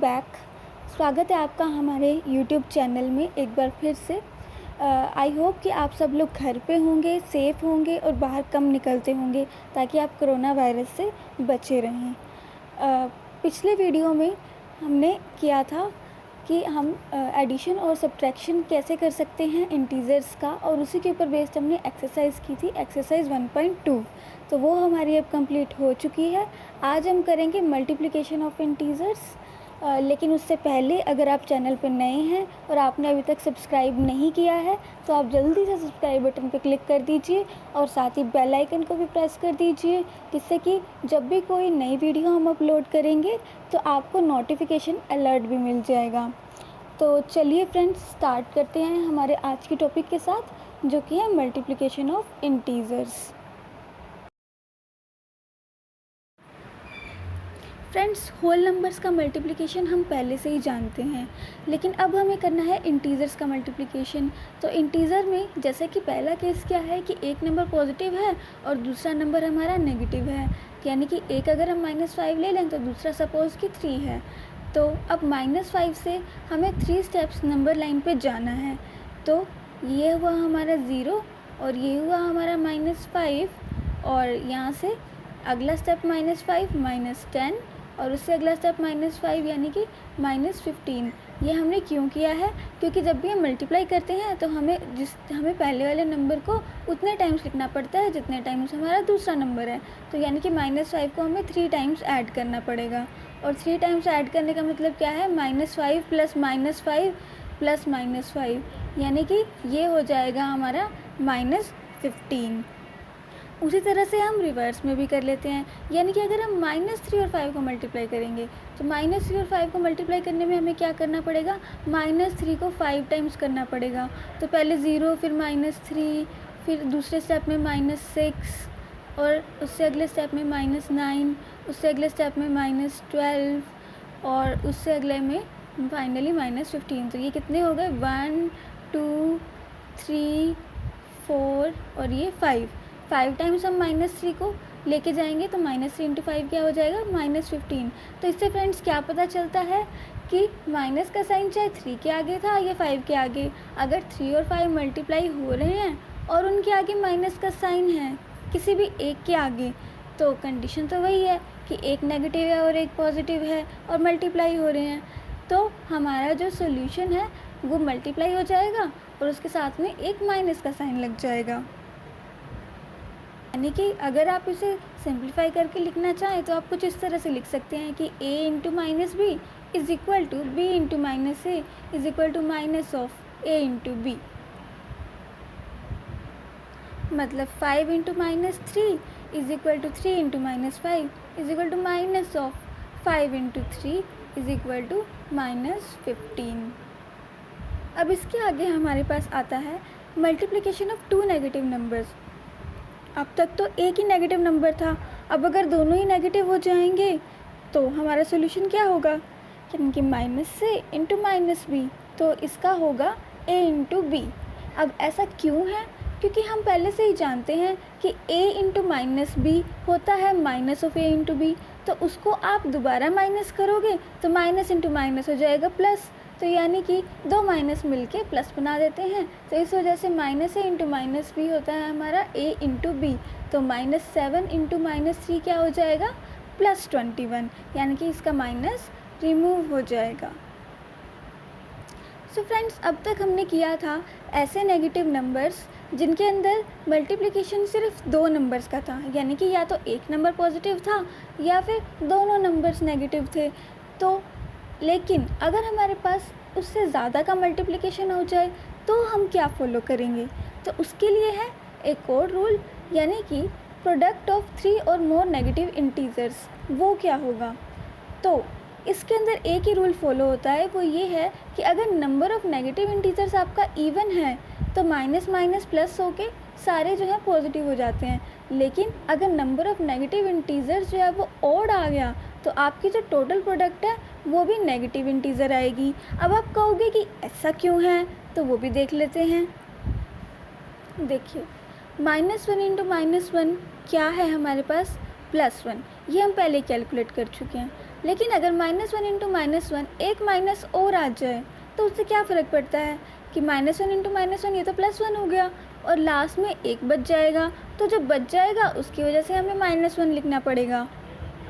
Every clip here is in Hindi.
बैक। स्वागत है आपका हमारे यूट्यूब चैनल में एक बार फिर से। आई होप कि आप सब लोग घर पे होंगे, सेफ़ होंगे और बाहर कम निकलते होंगे ताकि आप कोरोना वायरस से बचे रहें। पिछले वीडियो में हमने किया था कि हम एडिशन और सब्ट्रैक्शन कैसे कर सकते हैं इंटीजर्स का, और उसी के ऊपर बेस्ड हमने एक्सरसाइज की थी, एक्सरसाइज 1.2। तो वो हमारी अब कंप्लीट हो चुकी है। आज हम करेंगे मल्टीप्लिकेशन ऑफ इंटीजर्स। लेकिन उससे पहले अगर आप चैनल पर नए हैं और आपने अभी तक सब्सक्राइब नहीं किया है तो आप जल्दी से सब्सक्राइब बटन पर क्लिक कर दीजिए और साथ ही बेल आइकन को भी प्रेस कर दीजिए, जिससे कि जब भी कोई नई वीडियो हम अपलोड करेंगे तो आपको नोटिफिकेशन अलर्ट भी मिल जाएगा। तो चलिए फ्रेंड्स, स्टार्ट करते हैं हमारे आज की टॉपिक के साथ, जो कि है multiplication of integers. Friends, whole numbers का मल्टीप्लिकेशन हम पहले से ही जानते हैं, लेकिन अब हमें करना है इंटीजर्स का मल्टीप्लिकेशन। तो इंटीजर में जैसे कि पहला केस क्या है कि एक नंबर पॉजिटिव है और दूसरा नंबर हमारा नेगेटिव है, यानी कि एक अगर हम -5 ले लें तो दूसरा सपोज़ कि 3 है। तो अब -5 से हमें 3 स्टेप्स नंबर लाइन पे जाना है। तो ये हुआ हमारा 0 और ये हुआ हमारा -5, और यहाँ से अगला स्टेप -5 -10 और उससे अगला स्टेप -5 यानी कि -15। ये हमने क्यों किया है? क्योंकि जब भी हम मल्टीप्लाई करते हैं तो हमें पहले वाले नंबर को उतने टाइम्स लिखना पड़ता है जितने टाइम्स हमारा दूसरा नंबर है। तो यानी कि -5 को हमें 3 टाइम्स ऐड करना पड़ेगा, और 3 टाइम्स ऐड करने का मतलब क्या है? -5 प्लस -5 प्लस -5, यानी कि ये हो जाएगा हमारा -15। उसी तरह से हम रिवर्स में भी कर लेते हैं, यानी कि अगर हम -3 और 5 को मल्टीप्लाई करेंगे तो -3 और 5 को मल्टीप्लाई करने में हमें क्या करना पड़ेगा? -3 को 5 टाइम्स करना पड़ेगा। तो पहले 0, फिर -3, फिर दूसरे स्टेप में -6, और उससे अगले स्टेप में -9, उससे अगले स्टेप में -12, और उससे अगले में फाइनली -15। तो ये कितने हो गए? 1 2 3 4 और ये 5 टाइम्स हम -3 को लेके जाएंगे तो -3 × 5 क्या हो जाएगा? -15। तो इससे फ्रेंड्स क्या पता चलता है कि माइनस का साइन चाहे 3 के आगे था या 5 के आगे, अगर 3 और 5 मल्टीप्लाई हो रहे हैं और उनके आगे माइनस का साइन है किसी भी एक के आगे, तो कंडीशन तो वही है कि एक नेगेटिव है और एक पॉजिटिव है और मल्टीप्लाई हो रहे हैं। तो हमारा जो सोल्यूशन है वो मल्टीप्लाई हो जाएगा और उसके साथ में एक माइनस का साइन लग जाएगा। यानी कि अगर आप इसे सिंप्लीफाई करके लिखना चाहें तो आप कुछ इस तरह से लिख सकते हैं कि a × -b is equal to b × -a is equal to minus of a × b। मतलब 5 × -3 is equal to 3 × -5 is equal to minus of 5 × 3 is equal to -15। अब इसके आगे हमारे पास आता है मल्टीप्लिकेशन ऑफ 2 नेगेटिव नंबर्स। अब तक तो एक ही नेगेटिव नंबर था, अब अगर दोनों ही नेगेटिव हो जाएंगे तो हमारा सोल्यूशन क्या होगा? यानी कि -a × -b, तो इसका होगा a × b। अब ऐसा क्यों है? क्योंकि हम पहले से ही जानते हैं कि a × -b होता है माइनस ऑफ a × b, तो उसको आप दोबारा माइनस करोगे तो माइनस × माइनस हो जाएगा प्लस। तो यानी कि दो माइनस मिलके प्लस बना देते हैं, तो इस वजह से -a × -b होता है हमारा a × b। तो -7 × -3 क्या हो जाएगा? +21, यानी कि इसका माइनस रिमूव हो जाएगा। सो फ्रेंड्स, अब तक हमने किया था ऐसे नेगेटिव नंबर्स जिनके अंदर मल्टीप्लिकेशन सिर्फ 2 नंबर्स का था, यानी कि या तो एक नंबर पॉजिटिव था या फिर दोनों नंबर्स नेगेटिव थे। तो लेकिन अगर हमारे पास उससे ज़्यादा का मल्टीप्लिकेशन हो जाए तो हम क्या फॉलो करेंगे? तो उसके लिए है एक और रूल, यानी कि प्रोडक्ट ऑफ 3 और मोर नेगेटिव इंटीजर्स। वो क्या होगा? तो इसके अंदर एक ही रूल फॉलो होता है, वो ये है कि अगर नंबर ऑफ़ नेगेटिव इंटीजर्स आपका इवन है तो माइनस माइनस प्लस होके सारे जो है पॉजिटिव हो जाते हैं। लेकिन अगर नंबर ऑफ़ नेगेटिव इंटीजर्स जो है वो ऑड आ गया तो आपकी जो टोटल प्रोडक्ट है वो भी नेगेटिव इंटीजर आएगी। अब आप कहोगे कि ऐसा क्यों है, तो वो भी देख लेते हैं। देखिए, -1 × -1 क्या है हमारे पास? +1। ये हम पहले कैलकुलेट कर चुके हैं। लेकिन अगर -1 इंटू -1 एक माइनस और आ जाए तो उससे क्या फ़र्क पड़ता है कि -1 इंटू -1 ये तो +1 हो गया और लास्ट में एक बच जाएगा, तो जो बच जाएगा उसकी वजह से हमें -1 लिखना पड़ेगा।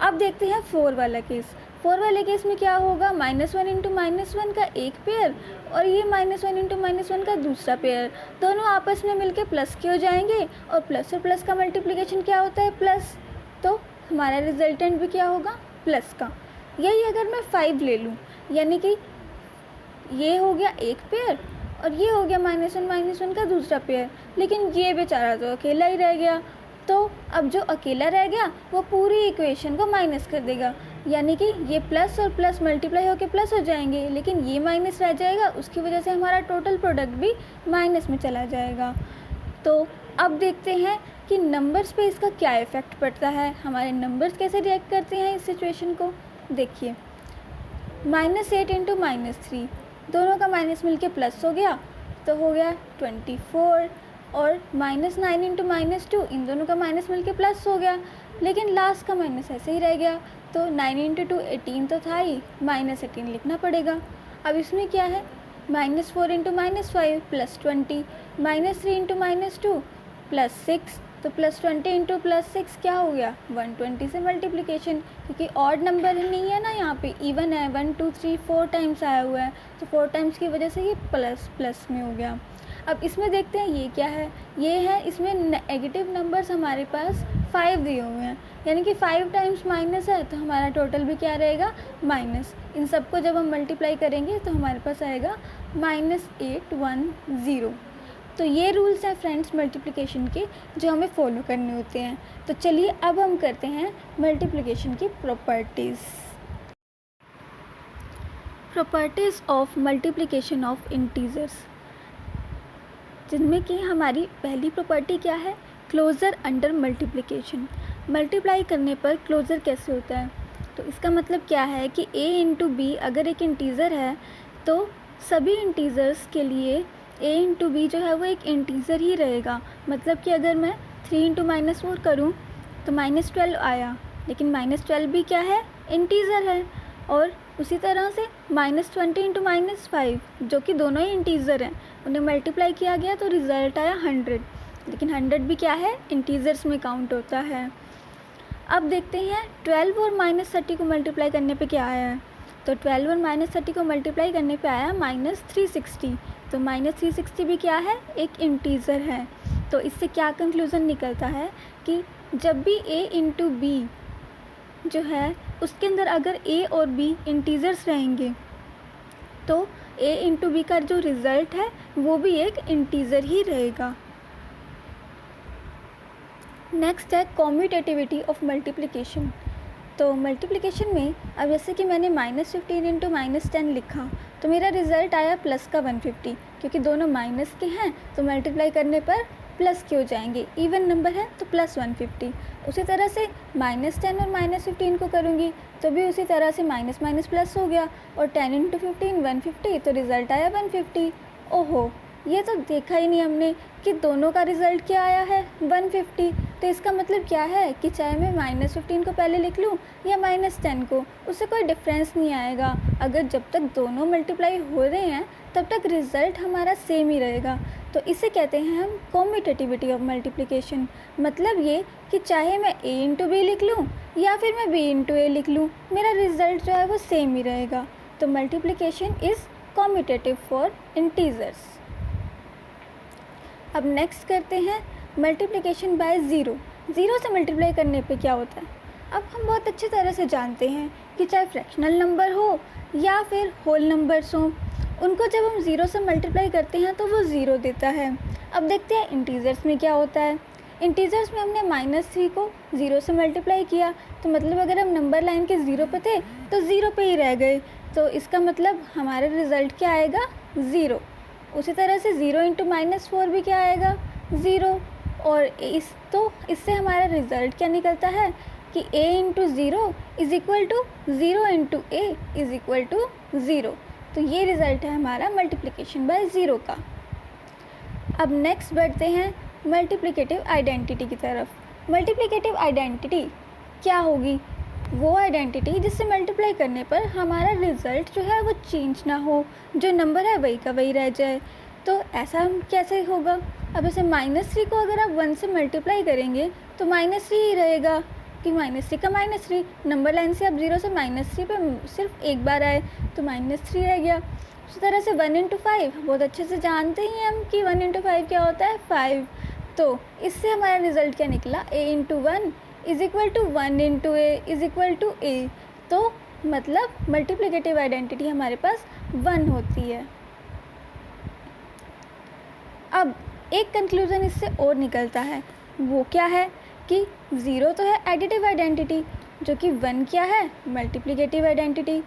अब देखते हैं 4 वाला केस। 4 वाले केस में क्या होगा, -1 इंटू -1 का एक पेयर और ये -1 इंटू -1 का दूसरा पेयर, दोनों आपस में मिलके प्लस के हो जाएंगे और प्लस और प्लस का मल्टीप्लिकेशन क्या होता है, प्लस। तो हमारा रिजल्टेंट भी क्या होगा, प्लस का। यही अगर मैं 5 ले लूँ, यानी कि ये हो गया एक पेयर और ये हो गया -1 का दूसरा पेयर, लेकिन ये बेचारा तो अकेला ही रह गया। तो अब जो अकेला रह गया वो पूरी इक्वेशन को माइनस कर देगा, यानी कि ये प्लस और प्लस मल्टीप्लाई होकर प्लस हो जाएंगे, लेकिन ये माइनस रह जाएगा, उसकी वजह से हमारा टोटल प्रोडक्ट भी माइनस में चला जाएगा। तो अब देखते हैं कि नंबर्स पे इसका क्या इफ़ेक्ट पड़ता है, हमारे नंबर्स कैसे रिएक्ट करते हैं इस सिचुएशन को। देखिए, -8 इंटू -3 दोनों का माइनस मिलके प्लस हो गया, तो हो गया 24, और -9 इंटू -2 इन दोनों का माइनस मिलके प्लस हो गया, लेकिन लास्ट का माइनस ऐसे ही रह गया। तो 9 इंटू 2 18 तो था ही, -18 लिखना पड़ेगा। अब इसमें क्या है, -4 इंटू -5 +20, -3 इंटू -2 +6, तो +20 इंटू +6 क्या हो गया, 120 से मल्टीप्लिकेशन, क्योंकि ऑड नंबर नहीं है ना, यहाँ पे इवन है, 1 2 3 4 टाइम्स आया हुआ है, तो 4 टाइम्स की वजह से ये प्लस में हो गया। अब इसमें देखते हैं ये क्या है, ये है, इसमें नेगेटिव नंबर्स हमारे पास 5 दिए हुए हैं, यानी कि 5 टाइम्स माइनस है, तो हमारा टोटल भी क्या रहेगा, माइनस। इन सबको जब हम मल्टीप्लाई करेंगे तो हमारे पास आएगा -810। तो ये रूल्स हैं फ्रेंड्स मल्टीप्लिकेशन के, जो हमें फॉलो करने होते हैं। तो चलिए अब हम करते हैं मल्टीप्लिकेशन की properties of multiplication of integers, जिनमें कि हमारी पहली प्रॉपर्टी क्या है, क्लोज़र अंडर मल्टीप्लिकेशन। मल्टीप्लाई करने पर क्लोज़र कैसे होता है, तो इसका मतलब क्या है कि a इंटू बी अगर एक इंटीज़र है तो सभी इंटीज़र्स के लिए a इंटू बी जो है वो एक इंटीज़र ही रहेगा। मतलब कि अगर मैं 3 इंटू -4 करूँ तो -12 आया, लेकिन -12 भी क्या है, इंटीज़र है। और उसी तरह से -20 इंटू -5 जो कि दोनों ही इंटीज़र हैं, उन्हें मल्टीप्लाई किया गया तो रिज़ल्ट आया 100, लेकिन 100 भी क्या है, इंटीज़र्स में काउंट होता है। अब देखते हैं 12 और -30 को मल्टीप्लाई करने पे क्या आया है, तो 12 और -30 को मल्टीप्लाई करने पे आया -360, तो -360 भी क्या है, एक इंटीज़र है। तो इससे क्या कंक्लूज़न निकलता है कि जब भी a इंटू बी जो है उसके अंदर अगर a और b इंटीज़र्स रहेंगे तो a इंटू बी का जो रिज़ल्ट है वो भी एक इंटीज़र ही रहेगा। नेक्स्ट है कॉम्यूटेटिविटी ऑफ मल्टीप्लिकेशन। तो मल्टीप्लिकेशन में अब जैसे कि मैंने -15 इंटू -10 लिखा तो मेरा रिज़ल्ट आया प्लस का 150, क्योंकि दोनों माइनस के हैं तो मल्टीप्लाई करने पर प्लस के हो जाएंगे, इवन नंबर है तो +150। उसी तरह से -10 और -15 को करूँगी तो भी उसी तरह से माइनस माइनस प्लस हो गया, और 10 इंटू 15 150, तो रिज़ल्ट आया 150। ओहो, ये तो देखा ही नहीं हमने कि दोनों का रिज़ल्ट क्या आया है, 150। तो इसका मतलब क्या है कि चाहे मैं -15 को पहले लिख लूँ या -10 को, उससे कोई डिफरेंस नहीं आएगा। अगर जब तक दोनों मल्टीप्लाई हो रहे हैं तब तक रिज़ल्ट हमारा सेम ही रहेगा। तो इसे कहते हैं हम कॉम्यूटेटिविटी ऑफ मल्टीप्लिकेशन। मतलब ये कि चाहे मैं a इंटू बी लिख लूँ या फिर मैं b इंटू a लिख लूँ, मेरा रिज़ल्ट जो है वो सेम ही रहेगा। तो multiplication is commutative for integers. अब नेक्स्ट करते हैं मल्टीप्लिकेशन बाय ज़ीरो। ज़ीरो से मल्टीप्लाई करने पे क्या होता है, अब हम बहुत अच्छी तरह से जानते हैं कि चाहे फ्रैक्शनल नंबर हो या फिर होल नंबर्स हों, उनको जब हम ज़ीरो से मल्टीप्लाई करते हैं तो वो ज़ीरो देता है। अब देखते हैं इंटीजर्स में क्या होता है। इंटीजर्स में हमने -3 को ज़ीरो से मल्टीप्लाई किया, तो मतलब अगर हम नंबर लाइन के ज़ीरो पे थे तो ज़ीरो पे ही रह गए, तो इसका मतलब हमारा रिज़ल्ट क्या आएगा, ज़ीरो। उसी तरह से 0 इंटू -4 भी क्या आएगा, ज़ीरो। और इससे हमारा रिज़ल्ट क्या निकलता है कि a into zero is equal to 0 into a is equal to 0। तो ये रिज़ल्ट है हमारा मल्टीप्लिकेशन बाय ज़ीरो का। अब नेक्स्ट बढ़ते हैं मल्टीप्लिकेटिव आइडेंटिटी की तरफ। मल्टीप्लिकेटिव आइडेंटिटी क्या होगी, वो आइडेंटिटी जिससे मल्टीप्लाई करने पर हमारा रिज़ल्ट जो है वो चेंज ना हो, जो नंबर है वही का वही रह जाए। तो ऐसा हम कैसे होगा? अब जैसे -3 को अगर आप 1 से मल्टीप्लाई करेंगे तो -3 ही रहेगा, कि -3 का -3 नंबर लाइन से आप 0 से -3 पे सिर्फ एक बार आए तो -3 रह गया। उसी तरह से 1 × 5 बहुत अच्छे से जानते ही हैं हम कि 1 × 5 क्या होता है, 5। तो इससे हमारा रिज़ल्ट क्या निकला, a × 1 is equal to 1 × a is equal to a। तो मतलब मल्टीप्लिकेटिव आइडेंटिटी हमारे पास 1 होती है। अब एक कंक्लूज़न इससे और निकलता है, वो क्या है कि 0 तो है एडिटिव आइडेंटिटी, जो कि 1 क्या है, मल्टीप्लिकेटिव आइडेंटिटी।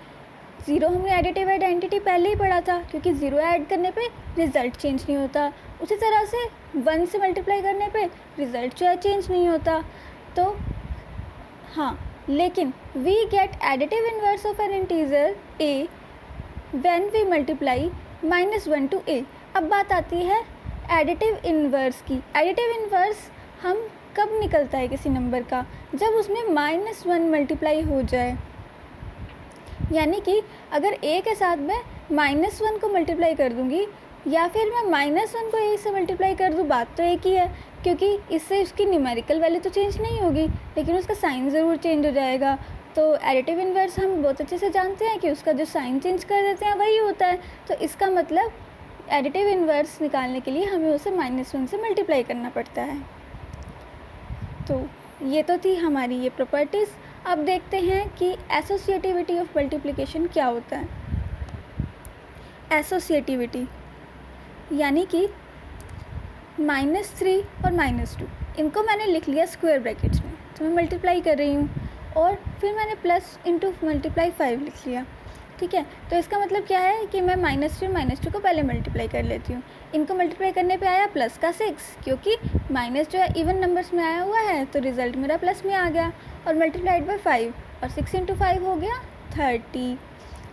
0 हमने एडिटिव आइडेंटिटी पहले ही पढ़ा था, क्योंकि 0 ऐड करने पे रिज़ल्ट चेंज नहीं होता। उसी तरह से 1 से मल्टीप्लाई करने पे रिज़ल्ट जो है चेंज नहीं होता। तो हाँ, लेकिन we get additive inverse of an integer a when we multiply -1 to a। अब बात आती है एडिटिव इन्वर्स की। एडिटिव इन्वर्स हम कब निकलता है किसी नंबर का, जब उसमें -1 मल्टीप्लाई हो जाए। यानी कि अगर a के साथ मैं -1 को मल्टीप्लाई कर दूंगी या फिर मैं -1 को a से मल्टीप्लाई कर दूँ, बात तो एक ही है, क्योंकि इससे उसकी न्यूमेरिकल वैल्यू तो चेंज नहीं होगी, लेकिन उसका साइन ज़रूर चेंज हो जाएगा। तो एडिटिव इन्वर्स हम बहुत अच्छे से जानते हैं कि उसका जो साइन चेंज कर देते हैं वही होता है। तो इसका मतलब एडिटिव इन्वर्स निकालने के लिए हमें उसे -1 से मल्टीप्लाई करना पड़ता है। तो ये तो थी हमारी ये प्रॉपर्टीज़। अब देखते हैं कि एसोसिएटिविटी ऑफ मल्टीप्लिकेशन क्या होता है। एसोसिएटिविटी यानी कि -3 और -2 इनको मैंने लिख लिया स्क्वायर ब्रैकेट्स में, तो मैं मल्टीप्लाई कर रही हूँ, और फिर मैंने प्लस इंटू मल्टीप्लाई 5 लिख लिया। ठीक है, तो इसका मतलब क्या है कि मैं -3 और -2 को पहले मल्टीप्लाई कर लेती हूँ। इनको मल्टीप्लाई करने पे आया प्लस का 6, क्योंकि माइनस जो है इवन नंबर्स में आया हुआ है, तो रिज़ल्ट मेरा प्लस में आ गया, और मल्टीप्लाइड बाई 5, और 6 × 5 हो गया 30।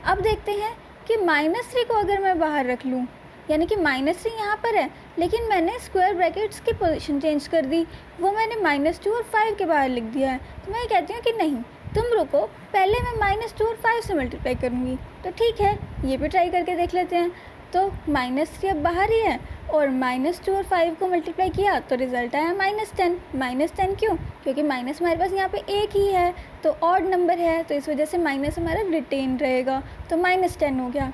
अब देखते हैं कि -3 को अगर मैं बाहर रख लूँ, यानी कि -3 यहाँ पर है, लेकिन मैंने स्क्वायर ब्रैकेट्स की पोजीशन चेंज कर दी, वो मैंने -2 और 5 के बाहर लिख दिया है। तो मैं कहती हूँ कि नहीं, तुम रुको, पहले मैं -2 और 5 से मल्टीप्लाई करूँगी। तो ठीक है, ये भी ट्राई करके देख लेते हैं। तो -3 अब बाहर ही है, और -2 और 5 को मल्टीप्लाई किया तो रिज़ल्ट आया -10। -10 क्यों? क्योंकि माइनस हमारे पास यहाँ पे एक ही है, तो ऑड नंबर है, तो इस वजह से माइनस हमारा रिटेन रहेगा, तो -10 हो गया।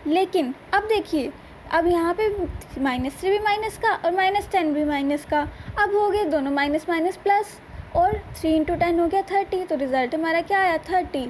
लेकिन अब देखिए, अब यहाँ पे -3 भी माइनस का और -10 भी माइनस का, अब हो गए दोनों माइनस माइनस प्लस, और 3 × 10 हो गया 30, तो रिज़ल्ट हमारा क्या आया 30।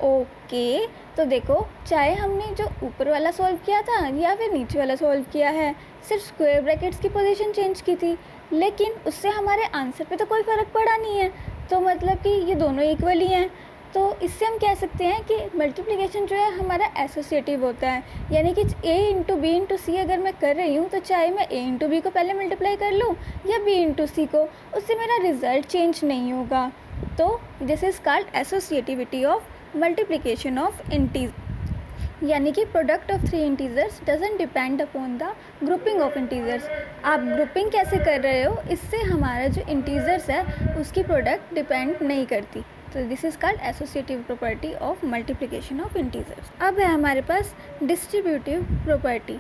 ओके, तो देखो, चाहे हमने जो ऊपर वाला सॉल्व किया था या फिर नीचे वाला सॉल्व किया है, सिर्फ स्क्वायर ब्रैकेट्स की पोजीशन चेंज की थी, लेकिन उससे हमारे आंसर पे तो कोई फ़र्क पड़ा नहीं है। तो मतलब कि ये दोनों इक्वल ही हैं। तो इससे हम कह सकते हैं कि मल्टीप्लिकेशन जो है हमारा एसोसिएटिव होता है, यानी कि a × b × c अगर मैं कर रही हूँ, तो चाहे मैं a × b को पहले मल्टीप्लाई कर लूँ या b × c को, उससे मेरा रिज़ल्ट चेंज नहीं होगा। तो this is called associativity of multiplication of integer, यानी कि product of 3 integers doesn't depend upon the grouping of integers. आप ग्रुपिंग कैसे कर रहे हो, इससे हमारा जो इंटीजर्स है उसकी प्रोडक्ट डिपेंड नहीं करती। तो this is called associative property of multiplication of integers. अब है हमारे पास डिस्ट्रीब्यूटिव प्रॉपर्टी।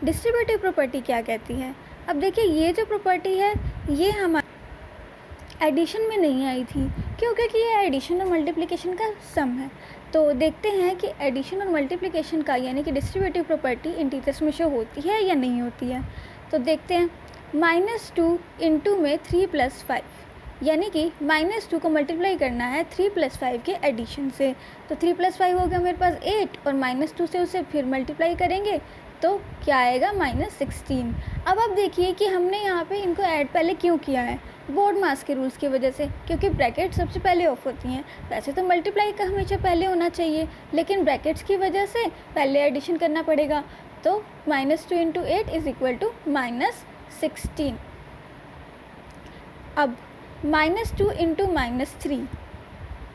डिस्ट्रीब्यूटिव प्रॉपर्टी क्या कहती है? अब देखिए, ये जो प्रॉपर्टी है ये हमारे एडिशन में नहीं आई थी, क्योंकि ये एडिशन और मल्टीप्लिकेशन का सम है। तो देखते हैं कि एडिशन और मल्टीप्लिकेशन का यानी कि डिस्ट्रीब्यूटिव प्रॉपर्टी इंटीजर्स में शो होती है या नहीं होती है। तो देखते हैं, -2 इंटू में 3 + 5, यानी कि -2 को मल्टीप्लाई करना है 3 + 5 के एडिशन से। तो 3 + 5 हो गया मेरे पास 8, और -2 से उसे फिर मल्टीप्लाई करेंगे तो क्या आएगा -16। अब आप देखिए कि हमने यहाँ पे इनको ऐड पहले क्यों किया है, बोर्ड मास के रूल्स की वजह से, क्योंकि ब्रैकेट सबसे पहले ऑफ होती हैं। वैसे तो मल्टीप्लाई का हमेशा पहले होना चाहिए, लेकिन ब्रैकेट्स की वजह से पहले एडिशन करना पड़ेगा। तो -2 × 8 इज़ इक्वल टू -16। अब -2 × -3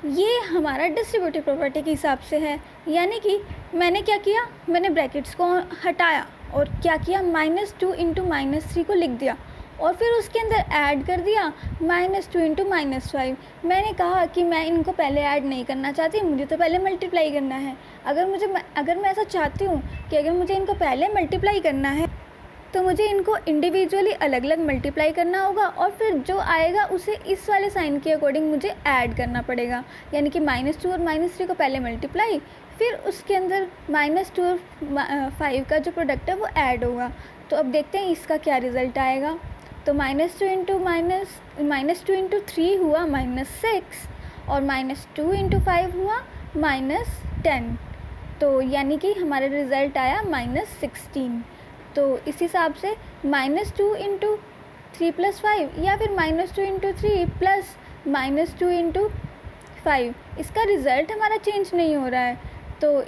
ये हमारा डिस्ट्रीब्यूटिव प्रॉपर्टी के हिसाब से है, यानी कि मैंने क्या किया, मैंने ब्रैकेट्स को हटाया और क्या किया, -2 × -3 को लिख दिया, और फिर उसके अंदर ऐड कर दिया -2 इंटू -5। मैंने कहा कि मैं इनको पहले ऐड नहीं करना चाहती, मुझे तो पहले मल्टीप्लाई करना है। अगर मैं ऐसा चाहती हूँ कि अगर मुझे इनको पहले मल्टीप्लाई करना है तो मुझे इनको इंडिविजुअली अलग अलग मल्टीप्लाई करना होगा और फिर जो आएगा उसे इस वाले साइन के अकॉर्डिंग मुझे ऐड करना पड़ेगा। यानी कि -2 और -3 को पहले मल्टीप्लाई, फिर उसके अंदर -2 और 5 का जो प्रोडक्ट है वो ऐड होगा। तो अब देखते हैं इसका क्या रिज़ल्ट आएगा। तो -2 इंटू 3 हुआ -6 और -2 इंटू 5 हुआ -10। तो यानी कि हमारा रिज़ल्ट आया -16। तो इस हिसाब से -2 इंटू 3 + 5 या फिर -2 इंटू 3 प्लस -2 इंटू 5, इसका रिज़ल्ट हमारा चेंज नहीं हो रहा है। तो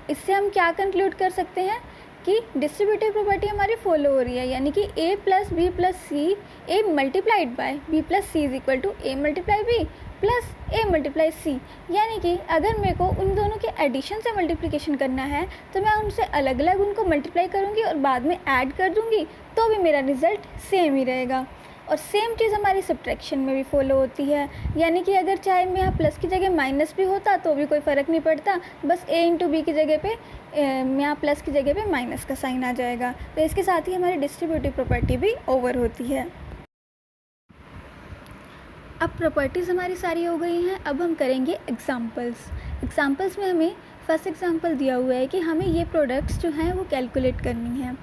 इससे हम क्या कंक्लूड कर सकते हैं कि डिस्ट्रीब्यूटिव प्रॉपर्टी हमारी फॉलो हो रही है, यानी कि a + b + c, a multiplied by b + c is equal to a multiply b plus a multiply c। यानी कि अगर मेरे को उन दोनों के एडिशन से मल्टीप्लिकेशन करना है तो मैं उनसे अलग अलग उनको मल्टीप्लाई करूँगी और बाद में ऐड कर दूँगी, तो भी मेरा रिज़ल्ट सेम ही रहेगा। और सेम चीज़ हमारी सब्ट्रैक्शन में भी फॉलो होती है, यानी कि अगर चाहे मैं यहाँ प्लस की जगह माइनस भी होता तो भी कोई फ़र्क नहीं पड़ता, बस a इंटू बी की जगह पे यहाँ प्लस की जगह पे माइनस का साइन आ जाएगा। तो इसके साथ ही हमारी डिस्ट्रीब्यूटिव प्रॉपर्टी भी ओवर होती है। अब प्रॉपर्टीज़ हमारी सारी हो गई हैं, अब हम करेंगे एग्ज़ाम्पल्स में हमें फर्स्ट एग्ज़ाम्पल दिया हुआ है कि हमें ये प्रोडक्ट्स जो हैं वो कैलकुलेट करनी है।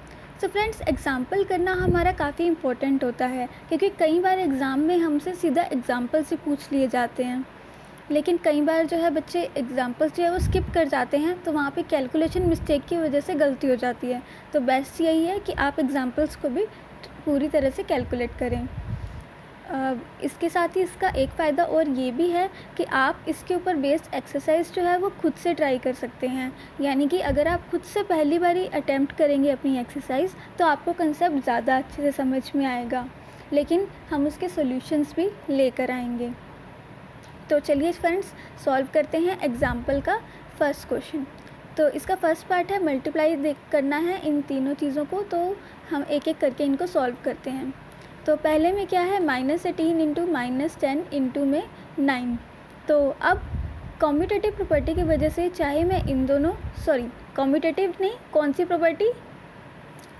सो फ्रेंड्स, एग्ज़ाम्पल करना हमारा काफ़ी इम्पोर्टेंट होता है क्योंकि कई बार एग्ज़ाम में हमसे सीधा एग्ज़ाम्पल से पूछ लिए जाते हैं, लेकिन कई बार जो है बच्चे एग्ज़ाम्पल्स जो है वो स्किप कर जाते हैं, तो वहाँ पे कैलकुलेशन मिस्टेक की वजह से गलती हो जाती है। तो बेस्ट यही है कि आप एग्ज़ाम्पल्स को भी पूरी तरह से कैलकुलेट करें। इसके साथ ही इसका एक फ़ायदा और ये भी है कि आप इसके ऊपर बेस्ड एक्सरसाइज जो है वो खुद से ट्राई कर सकते हैं। यानी कि अगर आप खुद से पहली बारी अटैम्प्ट करेंगे अपनी एक्सरसाइज तो आपको कंसेप्ट ज़्यादा अच्छे से समझ में आएगा, लेकिन हम उसके सॉल्यूशंस भी लेकर आएंगे। तो चलिए फ्रेंड्स, सॉल्व करते हैं एग्ज़ाम्पल का फर्स्ट क्वेश्चन। तो इसका फर्स्ट पार्ट है मल्टीप्लाई करना है इन तीनों चीज़ों को, तो हम एक एक करके इनको सॉल्व करते हैं। तो पहले में क्या है, -18 इंटू -10 इंटू में 9। तो अब कॉम्यूटेटिव प्रॉपर्टी की वजह से चाहे मैं इन दोनों कॉम्यूटेटिव नहीं, कौन सी प्रॉपर्टी,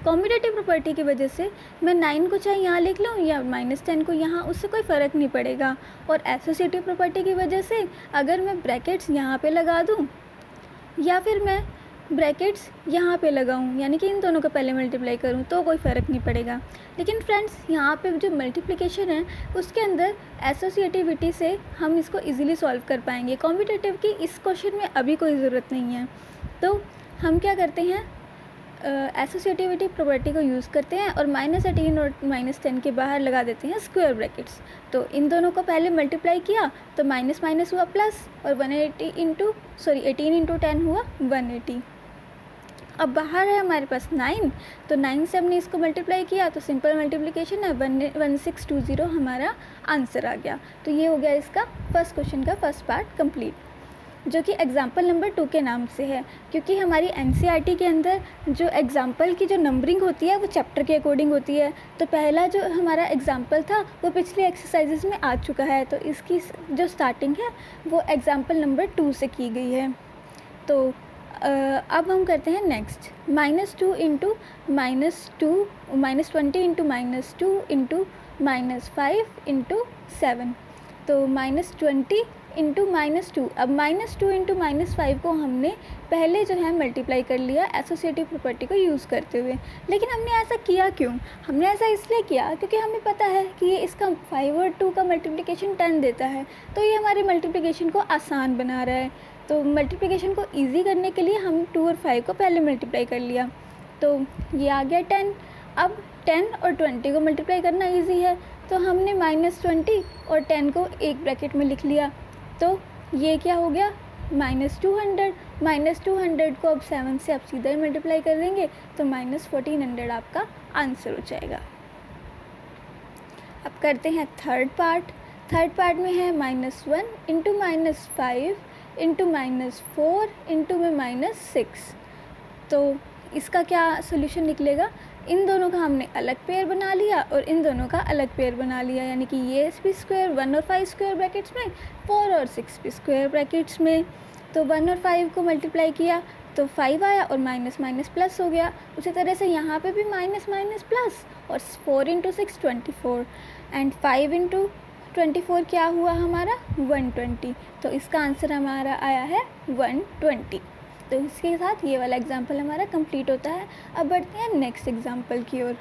कॉम्यूटेटिव प्रॉपर्टी की वजह से मैं 9 को चाहे यहाँ लिख लूँ या -10 को यहाँ, उससे कोई फ़र्क नहीं पड़ेगा। और एसोसिएटिव प्रॉपर्टी की वजह से अगर मैं ब्रैकेट्स यहाँ पे लगा दूँ या फिर मैं ब्रैकेट्स यहाँ पे लगाऊँ, यानी कि इन दोनों को पहले मल्टीप्लाई करूँ, तो कोई फ़र्क नहीं पड़ेगा। लेकिन फ्रेंड्स, यहाँ पे जो मल्टीप्लिकेशन है उसके अंदर एसोसिएटिविटी से हम इसको इजीली सॉल्व कर पाएंगे। कॉम्पिटेटिव की इस क्वेश्चन में अभी कोई ज़रूरत नहीं है। तो हम क्या करते हैं, एसोसिएटिविटी प्रॉपर्टी को यूज़ करते हैं और -18 और -10 के बाहर लगा देते हैं स्क्वायर ब्रैकेट्स। तो इन दोनों को पहले मल्टीप्लाई किया तो माइनस माइनस हुआ प्लस, और 18 इंटू 10 हुआ 180। अब बाहर है हमारे पास 9, तो 9 से हमने इसको मल्टीप्लाई किया तो सिंपल मल्टीप्लिकेशन है, 1620 हमारा आंसर आ गया। तो ये हो गया इसका फर्स्ट क्वेश्चन का फर्स्ट पार्ट कंप्लीट, जो कि एग्जाम्पल नंबर 2 के नाम से है। क्योंकि हमारी एनसीईआरटी के अंदर जो एग्जाम्पल की जो नंबरिंग होती है वो चैप्टर के अकॉर्डिंग होती है। तो पहला जो हमारा एग्जाम्पल था वो पिछले एक्सरसाइजेस में आ चुका है, तो इसकी जो स्टार्टिंग है वो एग्जाम्पल नंबर 2 से की गई है। तो अब हम करते हैं next, -2 into -20 into -2 into -5 into 7। तो -20 इंटू -2। अब -2 इंटू -5 को हमने पहले जो है मल्टीप्लाई कर लिया एसोसिएटिव प्रॉपर्टी को यूज़ करते हुए। लेकिन हमने ऐसा किया क्यों? हमने ऐसा इसलिए किया क्योंकि हमें पता है कि ये इसका 5 और 2 का मल्टीप्लिकेशन 10 देता है, तो ये हमारे मल्टीप्लिकेशन को आसान बना रहा है। तो मल्टीप्लिकेशन को ईजी करने के लिए हम 2 और 5 को पहले मल्टीप्लाई कर लिया, तो ये आ गया 10। अब 10 और 20 को मल्टीप्लाई करना ईजी है, तो हमने -20 और 10 को एक ब्रैकेट में लिख लिया, तो ये क्या हो गया -200। -200 को अब 7 से आप सीधा ही मल्टीप्लाई कर देंगे तो -1400 आपका आंसर हो जाएगा। अब करते हैं थर्ड पार्ट में है -1 इंटू -5 इंटू -4 इंटू में -6। तो इसका क्या सोल्यूशन निकलेगा, इन दोनों का हमने अलग पेयर बना लिया और इन दोनों का अलग पेयर बना लिया, यानी कि ये पी स्क्वायर 1 और 5 स्क्वायर ब्रैकेट्स में, 4 और 6 पी स्क्वायर ब्रैकेट्स में। तो 1 और 5 को मल्टीप्लाई किया तो 5 आया और माइनस माइनस प्लस हो गया। उसी तरह से यहाँ पे भी माइनस माइनस प्लस, और 4 इंटू 6 24 एंड 5 इंटू 24 क्या हुआ हमारा 120। तो इसका आंसर हमारा आया है 120। तो इसके साथ ये वाला एग्जाम्पल हमारा कंप्लीट होता है। अब बढ़ते हैं नेक्स्ट एग्जाम्पल की ओर।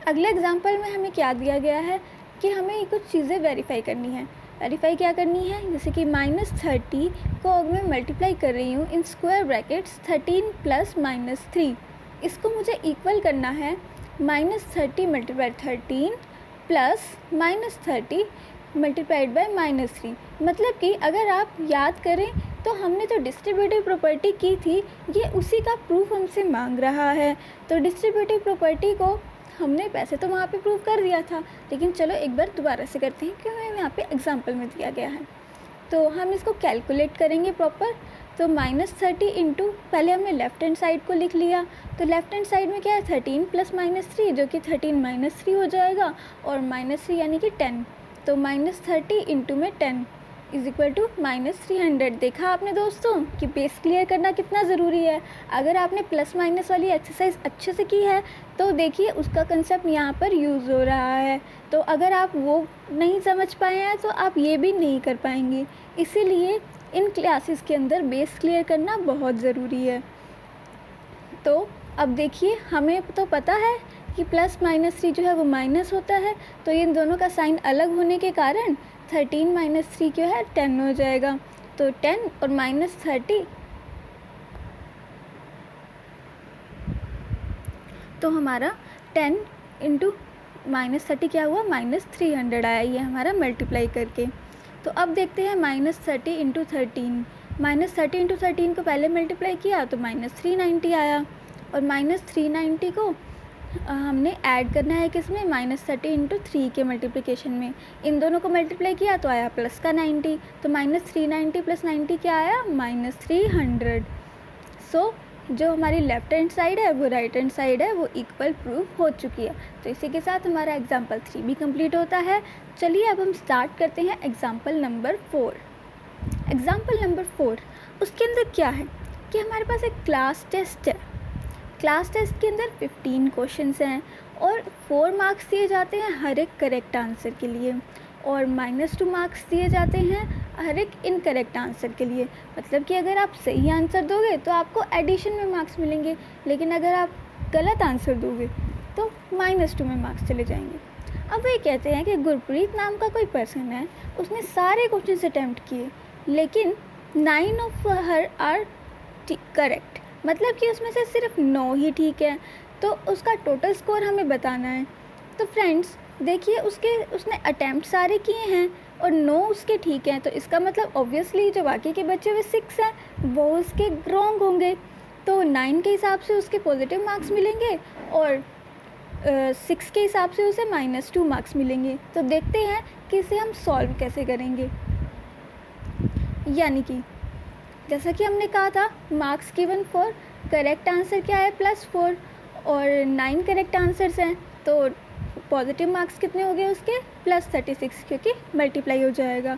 अगले एग्जाम्पल में हमें क्या दिया गया है कि हमें कुछ चीज़ें वेरीफाई करनी है। वेरीफाई क्या करनी है, जैसे कि -30 को अगर मैं मल्टीप्लाई कर रही हूँ इन स्क्वायर ब्रैकेट्स 13 प्लस -3, इसको मुझे इक्वल करना है -30 मल्टीप्लाइड 13 प्लस -30 मल्टीप्लाइड बाय -3। मतलब कि अगर आप याद करें तो हमने जो डिस्ट्रीब्यूटिव प्रॉपर्टी की थी ये उसी का प्रूफ हमसे मांग रहा है। तो डिस्ट्रीब्यूटिव प्रॉपर्टी को हमने वैसे तो वहाँ पे प्रूव कर दिया था, लेकिन चलो एक बार दोबारा से करते हैं क्योंकि हमें यहाँ पे एग्जांपल में दिया गया है। तो हम इसको कैलकुलेट करेंगे प्रॉपर। तो -30 इंटू, पहले हमने लेफ्ट हैंड साइड को लिख लिया, तो लेफ्ट हैंड साइड में क्या है 13 प्लस -3 जो कि 13 -3 हो जाएगा, और -3 यानी कि 10। तो -30 इंटू में 10 इज इक्वल टू -300। देखा आपने दोस्तों कि बेस क्लियर करना कितना ज़रूरी है। अगर आपने प्लस माइनस वाली एक्सरसाइज अच्छे से की है तो देखिए उसका कंसेप्ट यहाँ पर यूज़ हो रहा है। तो अगर आप वो नहीं समझ पाए हैं तो आप ये भी नहीं कर पाएंगे। इसीलिए इन क्लासेस के अंदर बेस क्लियर करना बहुत ज़रूरी है। तो अब देखिए हमें तो पता है कि प्लस -3 जो है वो माइनस होता है, तो इन दोनों का साइन अलग होने के कारण 13 - 3 जो है 10 हो जाएगा। तो 10 और -30, तो हमारा 10 इंटू -30 क्या हुआ -300 आया, ये हमारा मल्टीप्लाई करके। तो अब देखते हैं -30 इंटू 13। -30 इंटू 13 को पहले मल्टीप्लाई किया तो -390 आया, और -390 को हमने ऐड करना है किसमें -30 इंटू 3 के मल्टीप्लिकेशन में। इन दोनों को मल्टीप्लाई किया तो आया प्लस का 90, तो -390 प्लस 90 क्या आया -300। सो जो हमारी लेफ्ट हैंड साइड है वो राइट हैंड साइड है वो इक्वल प्रूफ हो चुकी है। तो इसी के साथ हमारा एग्जाम्पल 3 भी कंप्लीट होता है। चलिए अब हम स्टार्ट करते हैं एग्जाम्पल नंबर 4। एग्जाम्पल नंबर 4, उसके अंदर क्या है कि हमारे पास एक क्लास टेस्ट है। क्लास टेस्ट के अंदर 15 क्वेश्चंस हैं और 4 मार्क्स दिए जाते हैं हर एक करेक्ट आंसर के लिए, और -2 मार्क्स दिए जाते हैं हर एक इनकरेक्ट आंसर के लिए। मतलब कि अगर आप सही आंसर दोगे तो आपको एडिशन में मार्क्स मिलेंगे, लेकिन अगर आप गलत आंसर दोगे तो -2 में मार्क्स चले जाएंगे। अब वे कहते हैं कि गुरप्रीत नाम का कोई पर्सन है, उसने सारे क्वेश्चन अटैम्प्ट किए लेकिन 9 ऑफ हर आर करेक्ट, मतलब कि उसमें से सिर्फ 9 ही ठीक है। तो उसका टोटल स्कोर हमें बताना है। तो फ्रेंड्स देखिए उसने अटैम्प्ट सारे किए हैं और 9 उसके ठीक हैं, तो इसका मतलब ऑब्वियसली जो बाकी के बचे हुए 6 हैं वो उसके रॉन्ग होंगे। तो 9 के हिसाब से उसके पॉजिटिव मार्क्स मिलेंगे और 6 के हिसाब से उसे -2 मार्क्स मिलेंगे। तो देखते हैं कि इसे हम सॉल्व कैसे करेंगे। यानी कि जैसा कि हमने कहा था marks given for correct answer क्या है +4, और 9 करेक्ट आंसर्स हैं तो पॉजिटिव मार्क्स कितने हो गए उसके +36, क्योंकि मल्टीप्लाई हो जाएगा।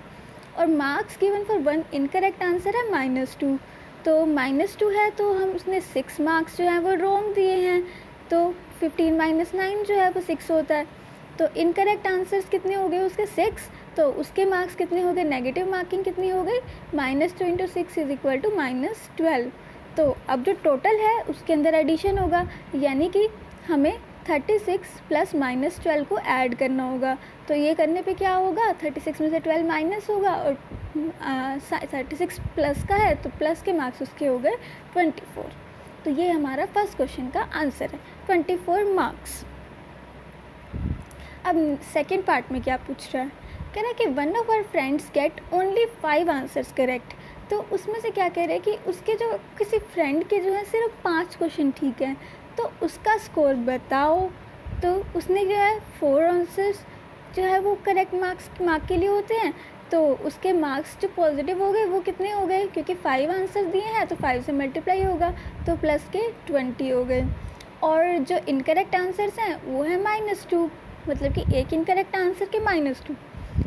और marks given for 1 incorrect answer है -2, तो -2 है तो हम उसने 6 मार्क्स जो हैं वो रॉन्ग दिए हैं, तो 15 - 9 जो है वो 6 होता है। तो इनकरेक्ट आंसर्स कितने हो गए उसके 6, तो उसके मार्क्स कितने हो गए, नेगेटिव मार्किंग कितनी हो गई -2 इंटू 6 इज इक्वल टू -12। तो अब जो टोटल है उसके अंदर एडिशन होगा, यानी कि हमें 36 प्लस -12 को ऐड करना होगा। तो ये करने पे क्या होगा 36 में से 12 माइनस होगा और 36 प्लस का है तो प्लस के मार्क्स उसके हो गए 24। तो ये हमारा फर्स्ट क्वेश्चन का आंसर है 24 मार्क्स। अब सेकेंड पार्ट में क्या पूछ रहा है, कह रहा है कि 1 of our friends get only 5 answers correct. तो उसमें से क्या कह रहे हैं कि उसके जो किसी फ्रेंड के जो है सिर्फ 5 क्वेश्चन ठीक हैं, तो उसका स्कोर बताओ। तो उसने जो है 4 आंसर्स जो है वो करेक्ट मार्क के लिए होते हैं, तो उसके मार्क्स जो पॉजिटिव हो गए वो कितने हो गए, क्योंकि 5 आंसर दिए हैं तो 5 से मल्टीप्लाई होगा तो प्लस के 20 हो गए। और जो इनकरेक्ट आंसर्स हैं वो है -2, मतलब कि एक इनकरेक्ट आंसर के -2।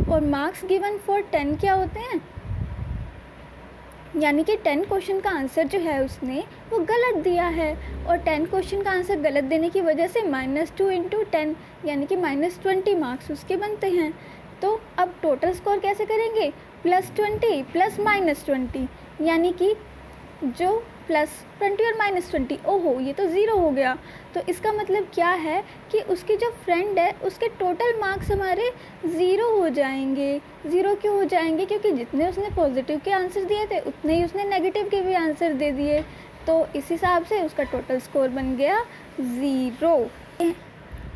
और मार्क्स गिवन फॉर 10 क्या होते हैं, यानी कि 10 क्वेश्चन का आंसर जो है उसने वो गलत दिया है, और 10 क्वेश्चन का आंसर गलत देने की वजह से -2 × 10 यानी कि -20 मार्क्स उसके बनते हैं। तो अब टोटल स्कोर कैसे करेंगे, +20 प्लस -20, यानी कि जो +20 और -20, ओहो ये तो ज़ीरो हो गया। तो इसका मतलब क्या है कि उसकी जो फ्रेंड है उसके टोटल मार्क्स हमारे ज़ीरो हो जाएंगे। ज़ीरो क्यों हो जाएंगे, क्योंकि जितने उसने पॉजिटिव के आंसर दिए थे उतने ही उसने नेगेटिव के भी आंसर दे दिए। तो इस हिसाब से उसका टोटल स्कोर बन गया 0।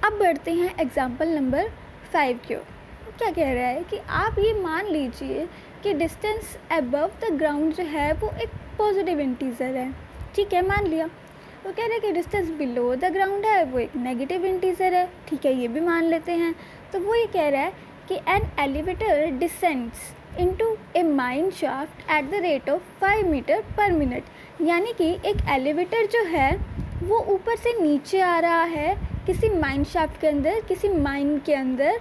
अब बढ़ते हैं एग्जाम्पल नंबर 5 की ओर। क्या कह रहा है कि आप ये मान लीजिए कि डिस्टेंस अबव द ग्राउंड जो है वो एक पॉजिटिव इंटीजर है, ठीक है, मान लिया। वो कह रहे हैं कि डिस्टेंस बिलो द ग्राउंड है वो एक नेगेटिव इंटीजर है, ठीक है, ये भी मान लेते हैं। तो वो ये कह रहा है कि an elevator descends into a mine shaft at the rate of 5 metre per minute, यानी कि एक एलिवेटर जो है वो ऊपर से नीचे आ रहा है किसी माइन शाफ्ट के अंदर, किसी माइन के अंदर,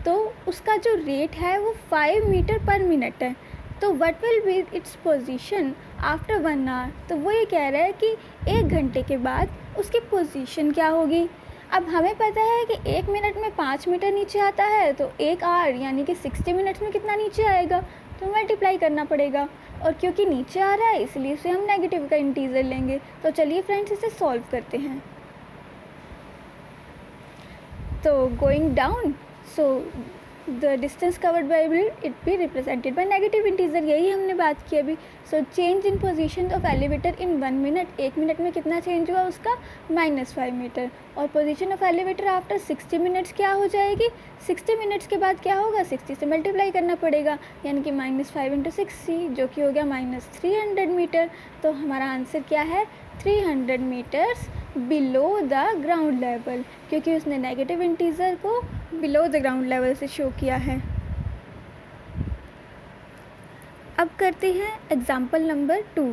तो उसका जो रेट है वो 5 मीटर पर मिनट है। तो what will be its position after 1 hour, तो वो ये कह रहा है कि 1 घंटे के बाद उसकी पोजीशन क्या होगी। अब हमें पता है कि 1 मिनट में 5 मीटर नीचे आता है, तो 1 आवर यानी कि 60 मिनट्स में कितना नीचे आएगा, तो मल्टीप्लाई करना पड़ेगा। और क्योंकि नीचे आ रहा है इसलिए इसे हम नेगेटिव का इंटीजर लेंगे। तो चलिए फ्रेंड्स इसे सॉल्व करते हैं। तो going down, so the distance covered by will it be represented by negative integer, यही हमने बात की अभी। So change in position of elevator in 1 minute, 1 minute में कितना चेंज हुआ उसका, -5 मीटर। और position of elevator after 60 minutes क्या हो जाएगी, 60 मिनट्स के बाद क्या होगा, 60 से मल्टीप्लाई करना पड़ेगा, यानी कि -5 × 60 जो कि हो गया -300 मीटर। तो हमारा आंसर क्या है, 300 metres below the ground level, क्योंकि उसने नेगेटिव इंटीजर को बिलो द ग्राउंड लेवल से शो किया है। अब करते हैं एग्जाम्पल नंबर 2।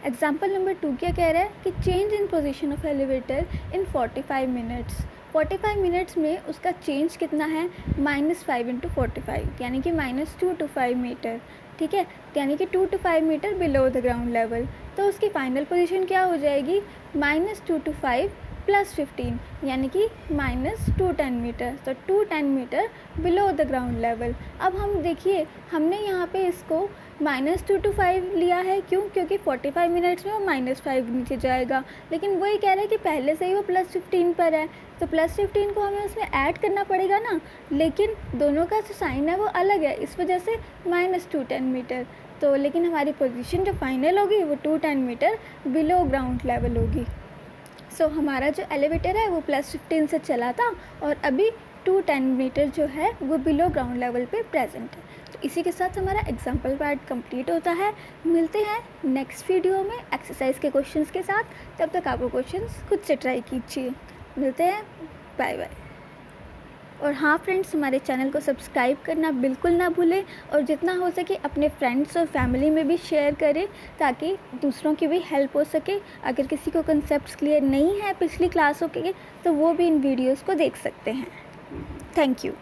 एग्जाम्पल नंबर 2 क्या कह रहा है कि change in position of elevator in 45 minutes. 45 minutes में उसका चेंज कितना है, -5 × 45 यानी कि -2 to 5 मीटर, ठीक है, यानी कि 2 to 5 metre below the ground level. तो उसकी फाइनल पोजीशन क्या हो जाएगी, -2 to 5 + 15 यानी कि -210 मीटर। तो 210 metre below the ground level. अब हम देखिए हमने यहाँ पे इसको -2 to 5 लिया है, क्यों, क्योंकि 45 मिनट्स में वो -5 नीचे जाएगा, लेकिन वही कह रहा है कि पहले से ही वो +15 पर है, तो +15 को हमें उसमें ऐड करना पड़ेगा ना, लेकिन दोनों का जो साइन है वो अलग है, इस वजह से -210 मीटर। तो लेकिन हमारी पोजीशन जो फाइनल होगी वो 210 मीटर बिलो ग्राउंड लेवल होगी। सो हमारा जो एलिवेटर है वो +15 से चला था और अभी 210 मीटर जो है वो बिलो ग्राउंड लेवल पे प्रेजेंट है। तो इसी के साथ हमारा एग्जाम्पल पार्ट कंप्लीट होता है। मिलते हैं नेक्स्ट वीडियो में एक्सरसाइज के क्वेश्चंस के साथ, तब तक आप वो क्वेश्चंस खुद से ट्राई कीजिए। मिलते हैं, बाय बाय। और हाँ फ्रेंड्स, हमारे चैनल को सब्सक्राइब करना बिल्कुल ना भूलें और जितना हो सके अपने फ्रेंड्स और फैमिली में भी शेयर करें ताकि दूसरों की भी हेल्प हो सके। अगर किसी को कंसेप्ट्स क्लियर नहीं है पिछली क्लासों के, तो वो भी इन वीडियोस को देख सकते हैं। Thank you.